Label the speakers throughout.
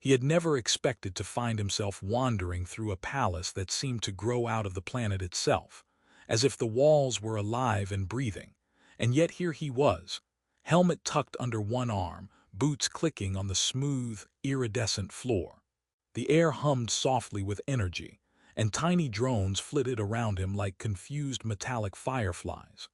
Speaker 1: He had never expected to find himself wandering through a palace that seemed to grow out of the planet itself, as if the walls were alive and breathing. And yet here he was, helmet tucked under one arm, boots clicking on the smooth, iridescent floor. The air hummed softly with energy, and tiny drones flitted around him like confused metallic fireflies.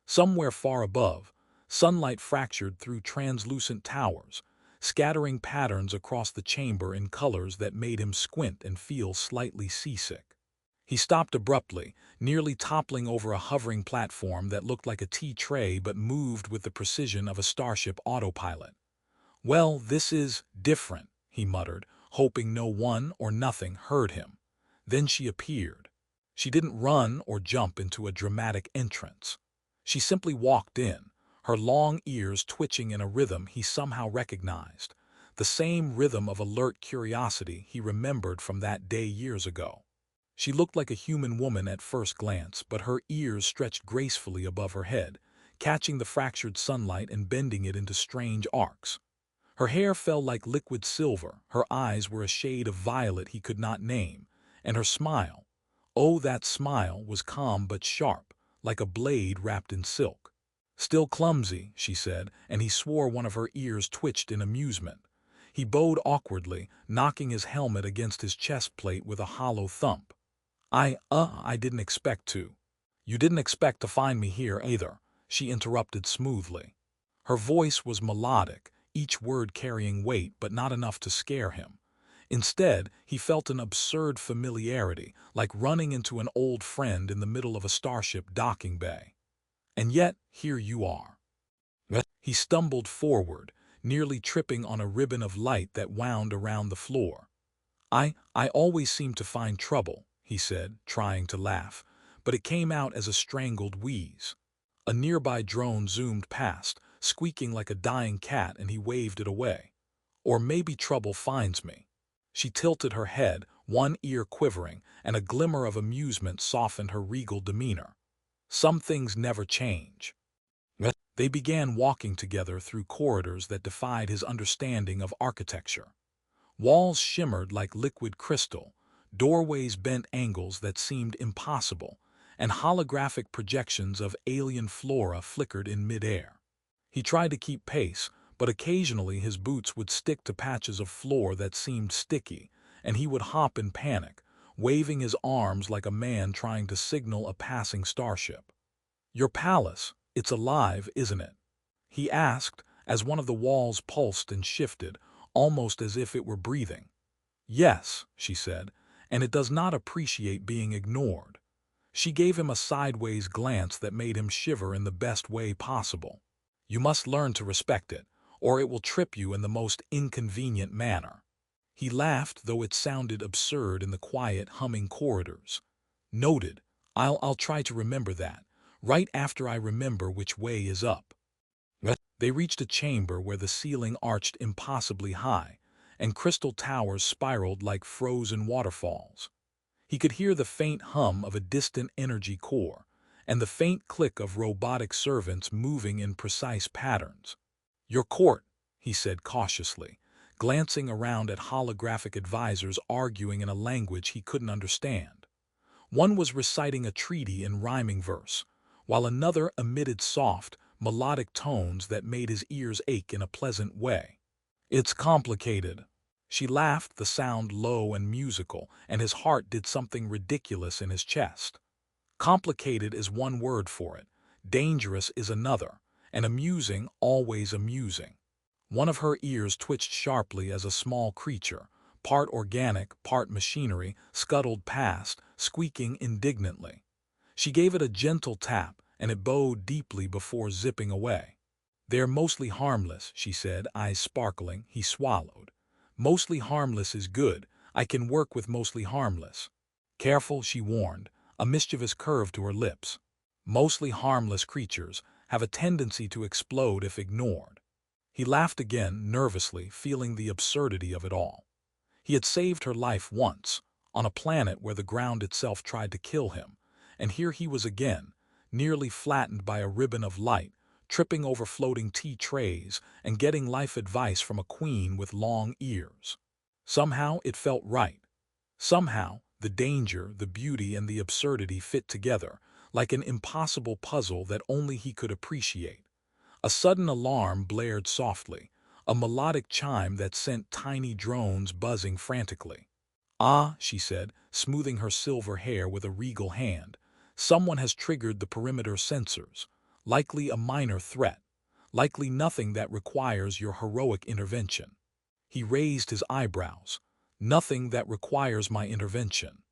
Speaker 1: Somewhere far above, sunlight fractured through translucent towers, scattering patterns across the chamber in colors that made him squint and feel slightly seasick. He stopped abruptly, nearly toppling over a hovering platform that looked like a tea tray but moved with the precision of a starship autopilot. "Well, this is different," he muttered, hoping no one or nothing heard him. Then she appeared. She didn't run or jump into a dramatic entrance. She simply walked in, her long ears twitching in a rhythm he somehow recognized, the same rhythm of alert curiosity he remembered from that day years ago. She looked like a human woman at first glance, but her ears stretched gracefully above her head, catching the fractured sunlight and bending it into strange arcs. Her hair fell like liquid silver, her eyes were a shade of violet he could not name, and her smile, oh, that smile, was calm but sharp, like a blade wrapped in silk. "Still clumsy," she said, and he swore one of her ears twitched in amusement. He bowed awkwardly, knocking his helmet against his chest plate with a hollow thump. I didn't expect to." "You didn't expect to find me here, either," she interrupted smoothly. Her voice was melodic, each word carrying weight but not enough to scare him. Instead, he felt an absurd familiarity, like running into an old friend in the middle of a starship docking bay. "And yet, here you are." He stumbled forward, nearly tripping on a ribbon of light that wound around the floor. I always seem to find trouble," he said, trying to laugh, but it came out as a strangled wheeze. A nearby drone zoomed past, squeaking like a dying cat, and he waved it away. "Or maybe trouble finds me." She tilted her head, one ear quivering, and a glimmer of amusement softened her regal demeanor. "Some things never change." They began walking together through corridors that defied his understanding of architecture. Walls shimmered like liquid crystal, doorways bent angles that seemed impossible, and holographic projections of alien flora flickered in midair. He tried to keep pace, but occasionally his boots would stick to patches of floor that seemed sticky, and he would hop in panic, waving his arms like a man trying to signal a passing starship. "Your palace, it's alive, isn't it?" he asked, as one of the walls pulsed and shifted, almost as if it were breathing. "Yes," she said, "and it does not appreciate being ignored." She gave him a sideways glance that made him shiver in the best way possible. "You must learn to respect it, or it will trip you in the most inconvenient manner." He laughed, though it sounded absurd in the quiet, humming corridors. "Noted. I'll try to remember that, right after I remember which way is up." They reached a chamber where the ceiling arched impossibly high, and crystal towers spiraled like frozen waterfalls. He could hear the faint hum of a distant energy core, and the faint click of robotic servants moving in precise patterns. "Your court," he said cautiously, glancing around at holographic advisors arguing in a language he couldn't understand. One was reciting a treaty in rhyming verse, while another emitted soft, melodic tones that made his ears ache in a pleasant way. "It's complicated." She laughed, the sound low and musical, and his heart did something ridiculous in his chest. Complicated is one word for it, dangerous is another, and amusing always amusing. One of her ears twitched sharply as a small creature, part organic, part machinery, scuttled past, squeaking indignantly. She gave it a gentle tap, and it bowed deeply before zipping away. "They're mostly harmless," she said, eyes sparkling. He swallowed. "Mostly harmless is good. I can work with mostly harmless." "Careful," she warned, a mischievous curve to her lips. "Mostly harmless creatures have a tendency to explode if ignored." He laughed again, nervously, feeling the absurdity of it all. He had saved her life once, on a planet where the ground itself tried to kill him, and here he was again, nearly flattened by a ribbon of light, tripping over floating tea trays and getting life advice from a queen with long ears. Somehow it felt right. Somehow the danger, the beauty, and the absurdity fit together, like an impossible puzzle that only he could appreciate. A sudden alarm blared softly, a melodic chime that sent tiny drones buzzing frantically. "Ah," she said, smoothing her silver hair with a regal hand. "Someone has triggered the perimeter sensors. Likely a minor threat. Likely nothing that requires your heroic intervention." He raised his eyebrows. "Nothing that requires my intervention."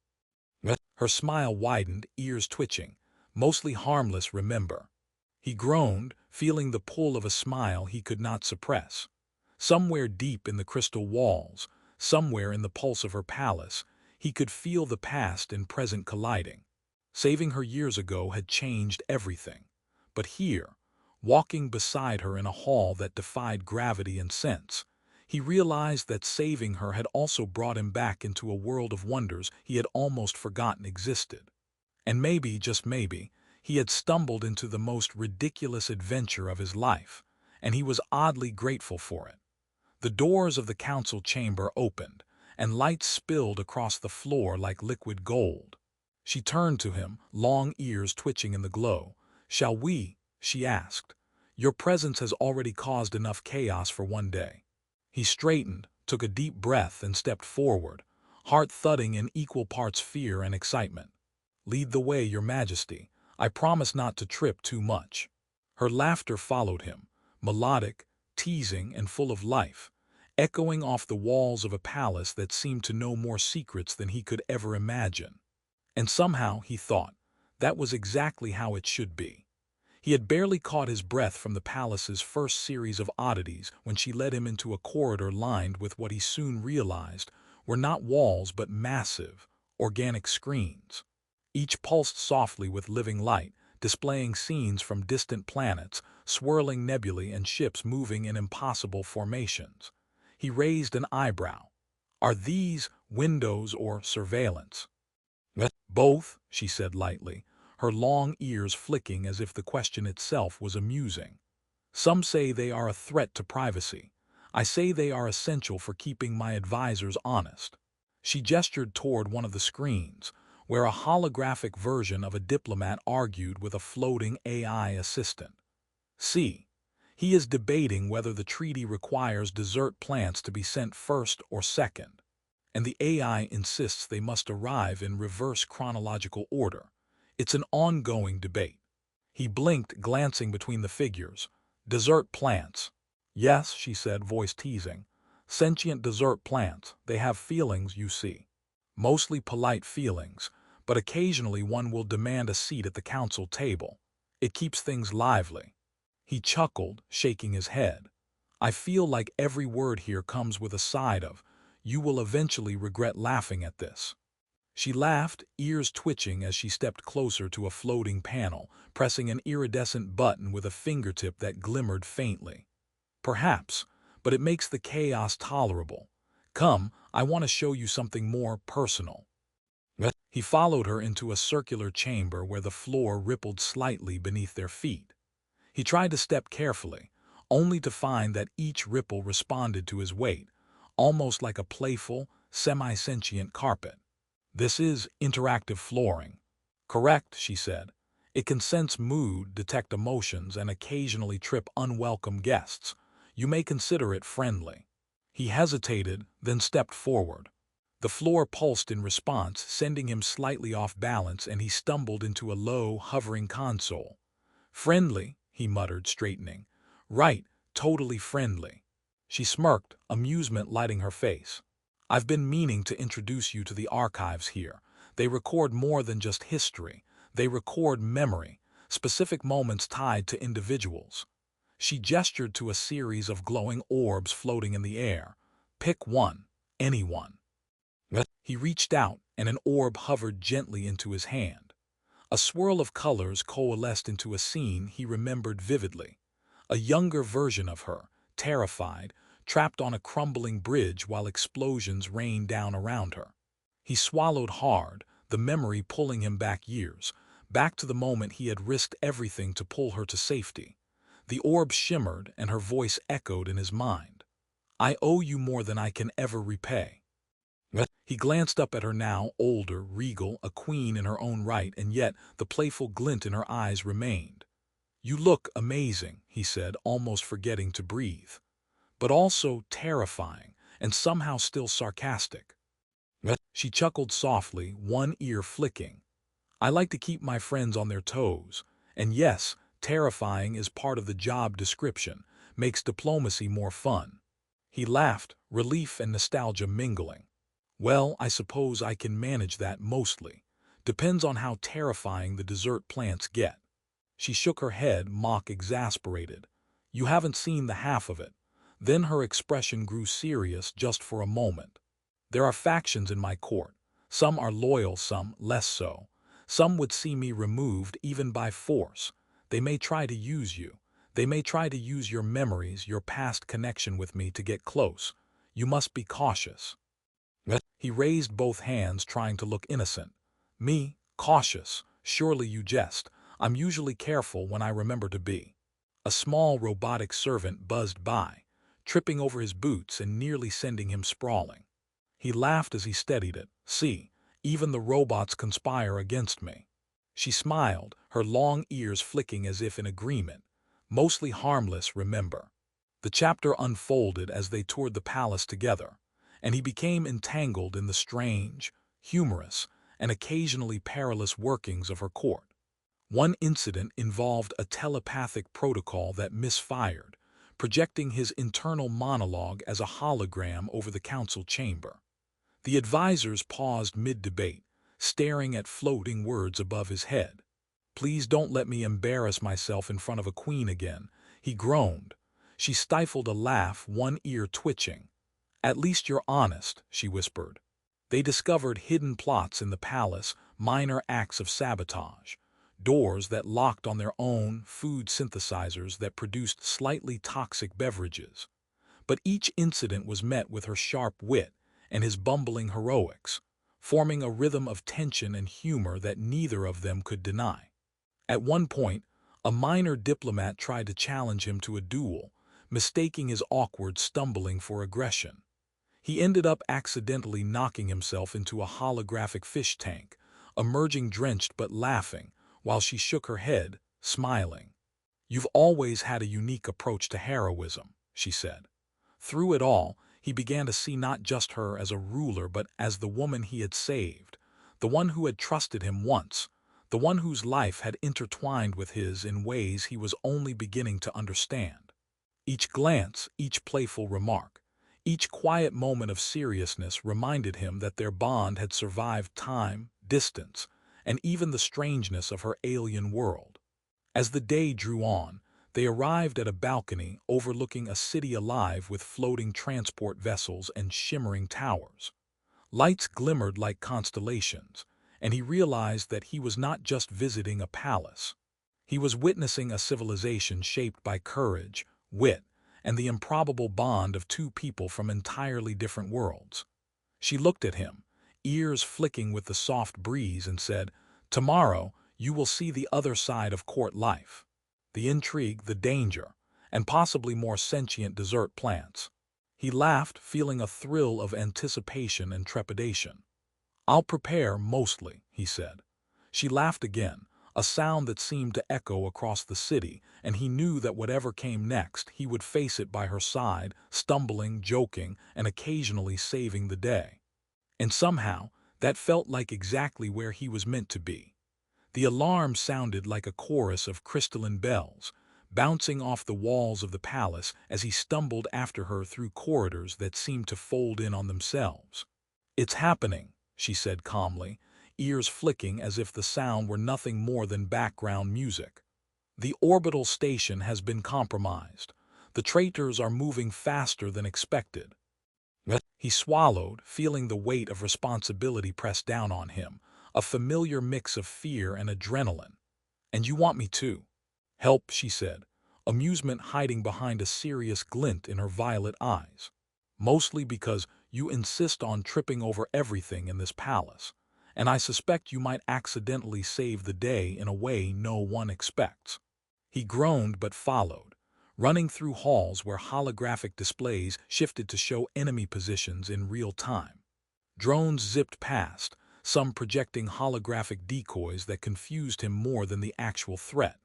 Speaker 1: Her smile widened, ears twitching. "Mostly harmless, remember." He groaned, feeling the pull of a smile he could not suppress. Somewhere deep in the crystal walls, somewhere in the pulse of her palace, he could feel the past and present colliding. Saving her years ago had changed everything. But here, walking beside her in a hall that defied gravity and sense, he realized that saving her had also brought him back into a world of wonders he had almost forgotten existed. And maybe, just maybe, he had stumbled into the most ridiculous adventure of his life, and he was oddly grateful for it. The doors of the council chamber opened, and light spilled across the floor like liquid gold. She turned to him, long ears twitching in the glow. "Shall we?" she asked. "Your presence has already caused enough chaos for one day." He straightened, took a deep breath, and stepped forward, heart thudding in equal parts fear and excitement. "Lead the way, Your Majesty. I promise not to trip too much." Her laughter followed him, melodic, teasing, and full of life, echoing off the walls of a palace that seemed to know more secrets than he could ever imagine. And somehow, he thought, that was exactly how it should be. He had barely caught his breath from the palace's first series of oddities when she led him into a corridor lined with what he soon realized were not walls but massive, organic screens. Each pulsed softly with living light, displaying scenes from distant planets, swirling nebulae, and ships moving in impossible formations. He raised an eyebrow. "Are these windows or surveillance?" "Both," she said lightly, her long ears flicking as if the question itself was amusing. "Some say they are a threat to privacy. I say they are essential for keeping my advisors honest." She gestured toward one of the screens, where a holographic version of a diplomat argued with a floating AI assistant. "See, he is debating whether the treaty requires desert plants to be sent first or second, and the AI insists they must arrive in reverse chronological order. It's an ongoing debate." He blinked, glancing between the figures. "Desert plants." "Yes," she said, voice teasing. "Sentient desert plants. They have feelings, you see. Mostly polite feelings, but occasionally one will demand a seat at the council table. It keeps things lively." He chuckled, shaking his head. "I feel like every word here comes with a side of, 'You will eventually regret laughing at this.'" She laughed, ears twitching as she stepped closer to a floating panel, pressing an iridescent button with a fingertip that glimmered faintly. "Perhaps, but it makes the chaos tolerable. Come, I want to show you something more personal." He followed her into a circular chamber where the floor rippled slightly beneath their feet. He tried to step carefully, only to find that each ripple responded to his weight, almost like a playful, semi-sentient carpet. "This is interactive flooring." "Correct," she said. "It can sense mood, detect emotions, and occasionally trip unwelcome guests. You may consider it friendly." He hesitated, then stepped forward. The floor pulsed in response, sending him slightly off balance, and he stumbled into a low, hovering console. "Friendly," he muttered, straightening. "Right, totally friendly." She smirked, amusement lighting her face. "I've been meaning to introduce you to the archives here. They record more than just history. They record memory, specific moments tied to individuals." She gestured to a series of glowing orbs floating in the air. "Pick one, anyone." He reached out, and an orb hovered gently into his hand. A swirl of colors coalesced into a scene he remembered vividly. A younger version of her, terrified, trapped on a crumbling bridge while explosions rained down around her. He swallowed hard, the memory pulling him back years, back to the moment he had risked everything to pull her to safety. The orb shimmered, and her voice echoed in his mind. "I owe you more than I can ever repay." He glanced up at her now, older, regal, a queen in her own right, and yet the playful glint in her eyes remained. "You look amazing," he said, almost forgetting to breathe, "but also terrifying, and somehow still sarcastic." She chuckled softly, one ear flicking. "I like to keep my friends on their toes, and yes, terrifying is part of the job description, makes diplomacy more fun." He laughed, relief and nostalgia mingling. "Well, I suppose I can manage that mostly. Depends on how terrifying the dessert plants get." She shook her head, mock exasperated. "You haven't seen the half of it." Then her expression grew serious just for a moment. "There are factions in my court. Some are loyal, some less so. Some would see me removed even by force. They may try to use you. They may try to use your memories, your past connection with me to get close. You must be cautious." He raised both hands, trying to look innocent. "Me? Cautious? Surely you jest. I'm usually careful when I remember to be." A small robotic servant buzzed by, tripping over his boots and nearly sending him sprawling. He laughed as he steadied it. "See, even the robots conspire against me." She smiled, her long ears flicking as if in agreement. "Mostly harmless, remember." The chapter unfolded as they toured the palace together, and he became entangled in the strange, humorous, and occasionally perilous workings of her court. One incident involved a telepathic protocol that misfired, projecting his internal monologue as a hologram over the council chamber. The advisors paused mid-debate, staring at floating words above his head. "Please don't let me embarrass myself in front of a queen again," he groaned. She stifled a laugh, one ear twitching. "At least you're honest," she whispered. They discovered hidden plots in the palace, minor acts of sabotage, doors that locked on their own, food synthesizers that produced slightly toxic beverages. But each incident was met with her sharp wit and his bumbling heroics, forming a rhythm of tension and humor that neither of them could deny. At one point, a minor diplomat tried to challenge him to a duel, mistaking his awkward stumbling for aggression. He ended up accidentally knocking himself into a holographic fish tank, emerging drenched but laughing, while she shook her head, smiling. "You've always had a unique approach to heroism," she said. Through it all, he began to see not just her as a ruler but as the woman he had saved, the one who had trusted him once, the one whose life had intertwined with his in ways he was only beginning to understand. Each glance, each playful remark, each quiet moment of seriousness reminded him that their bond had survived time, distance, and even the strangeness of her alien world. As the day drew on, they arrived at a balcony overlooking a city alive with floating transport vessels and shimmering towers. Lights glimmered like constellations, and he realized that he was not just visiting a palace. He was witnessing a civilization shaped by courage, wit, and the improbable bond of two people from entirely different worlds. She looked at him, ears flicking with the soft breeze, and said, "Tomorrow, you will see the other side of court life. The intrigue, the danger, and possibly more sentient dessert plants." He laughed, feeling a thrill of anticipation and trepidation. "I'll prepare, mostly," he said. She laughed again, a sound that seemed to echo across the city, and he knew that whatever came next, he would face it by her side, stumbling, joking, and occasionally saving the day. And somehow, that felt like exactly where he was meant to be. The alarm sounded like a chorus of crystalline bells, bouncing off the walls of the palace as he stumbled after her through corridors that seemed to fold in on themselves. "It's happening," she said calmly, ears flicking as if the sound were nothing more than background music. "The orbital station has been compromised. The traitors are moving faster than expected." He swallowed, feeling the weight of responsibility press down on him, a familiar mix of fear and adrenaline. "And you want me to help," she said, amusement hiding behind a serious glint in her violet eyes. "Mostly because you insist on tripping over everything in this palace, and I suspect you might accidentally save the day in a way no one expects." He groaned but followed, running through halls where holographic displays shifted to show enemy positions in real time. Drones zipped past, some projecting holographic decoys that confused him more than the actual threat.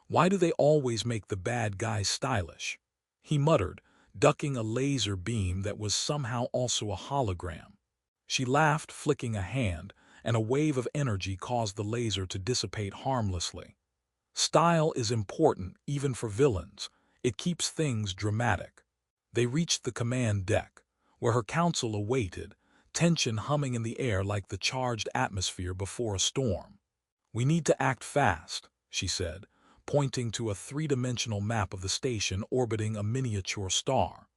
Speaker 1: Why do they always make the bad guys stylish? He muttered, ducking a laser beam that was somehow also a hologram. She laughed, flicking a hand, and a wave of energy caused the laser to dissipate harmlessly. Style is important even for villains. It keeps things dramatic. They reached the command deck, where her council awaited, tension humming in the air like the charged atmosphere before a storm. "We need to act fast," she said, pointing to a three-dimensional map of the station orbiting a miniature star.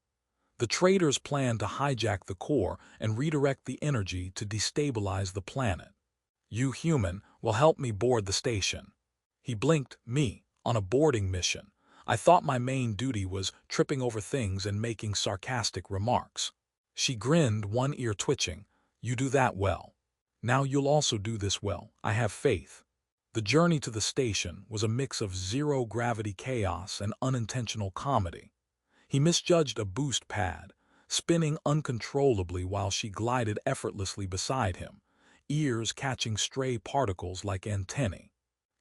Speaker 1: The traitors plan to hijack the core and redirect the energy to destabilize the planet. "You human will help me board the station." He blinked. "Me, on a boarding mission. I thought my main duty was tripping over things and making sarcastic remarks." She grinned, one ear twitching. "You do that well. Now you'll also do this well, I have faith." The journey to the station was a mix of zero-gravity chaos and unintentional comedy. He misjudged a boost pad, spinning uncontrollably while she glided effortlessly beside him, ears catching stray particles like antennae.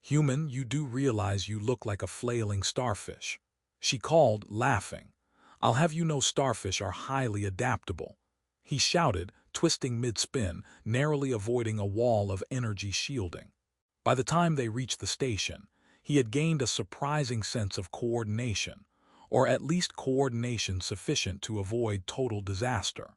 Speaker 1: "Human, you do realize you look like a flailing starfish," she called, laughing. "I'll have you know starfish are highly adaptable," he shouted, twisting mid-spin, narrowly avoiding a wall of energy shielding. By the time they reached the station, he had gained a surprising sense of coordination, or at least coordination sufficient to avoid total disaster.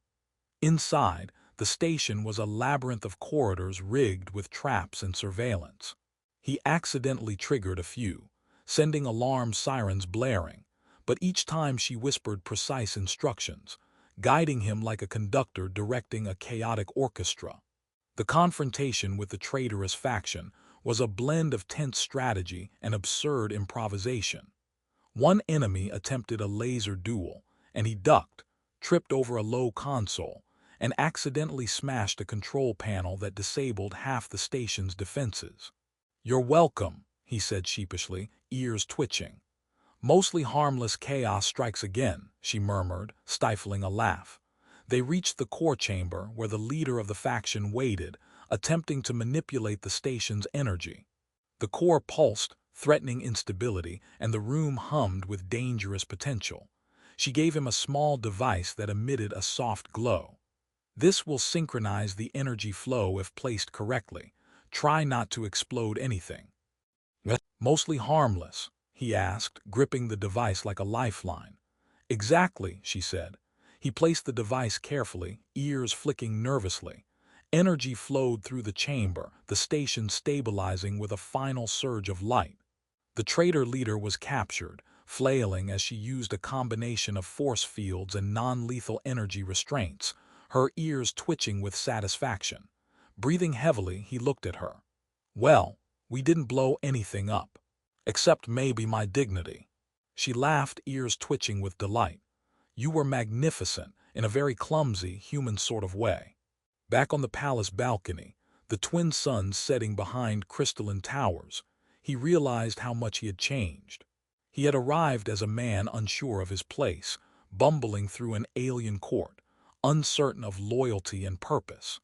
Speaker 1: Inside, the station was a labyrinth of corridors rigged with traps and surveillance. He accidentally triggered a few, sending alarm sirens blaring, but each time she whispered precise instructions, guiding him like a conductor directing a chaotic orchestra. The confrontation with the traitorous faction was a blend of tense strategy and absurd improvisation. One enemy attempted a laser duel, and he ducked, tripped over a low console, and accidentally smashed a control panel that disabled half the station's defenses. "You're welcome," he said sheepishly, ears twitching. "Mostly harmless chaos strikes again," she murmured, stifling a laugh. They reached the core chamber where the leader of the faction waited, attempting to manipulate the station's energy. The core pulsed, threatening instability, and the room hummed with dangerous potential. She gave him a small device that emitted a soft glow. "This will synchronize the energy flow if placed correctly. Try not to explode anything." "Mostly harmless?" he asked, gripping the device like a lifeline. "Exactly," she said. He placed the device carefully, ears flicking nervously. Energy flowed through the chamber, the station stabilizing with a final surge of light. The traitor leader was captured, flailing as she used a combination of force fields and non-lethal energy restraints, her ears twitching with satisfaction. Breathing heavily, he looked at her. "Well, we didn't blow anything up. Except maybe my dignity." She laughed, ears twitching with delight. "You were magnificent, in a very clumsy, human sort of way." Back on the palace balcony, the twin suns setting behind crystalline towers, he realized how much he had changed. He had arrived as a man unsure of his place, bumbling through an alien court, uncertain of loyalty and purpose.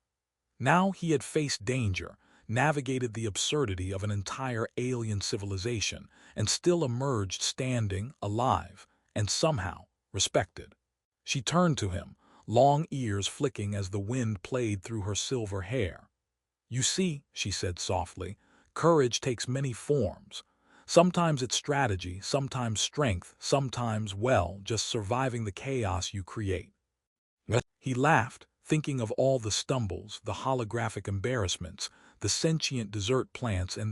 Speaker 1: Now he had faced danger, navigated the absurdity of an entire alien civilization, and still emerged standing, alive, and somehow respected. She turned to him, long ears flicking as the wind played through her silver hair. "You see," she said softly, "courage takes many forms. Sometimes it's strategy, sometimes strength, sometimes, well, just surviving the chaos you create." He laughed, thinking of all the stumbles, the holographic embarrassments, the sentient dessert plants, and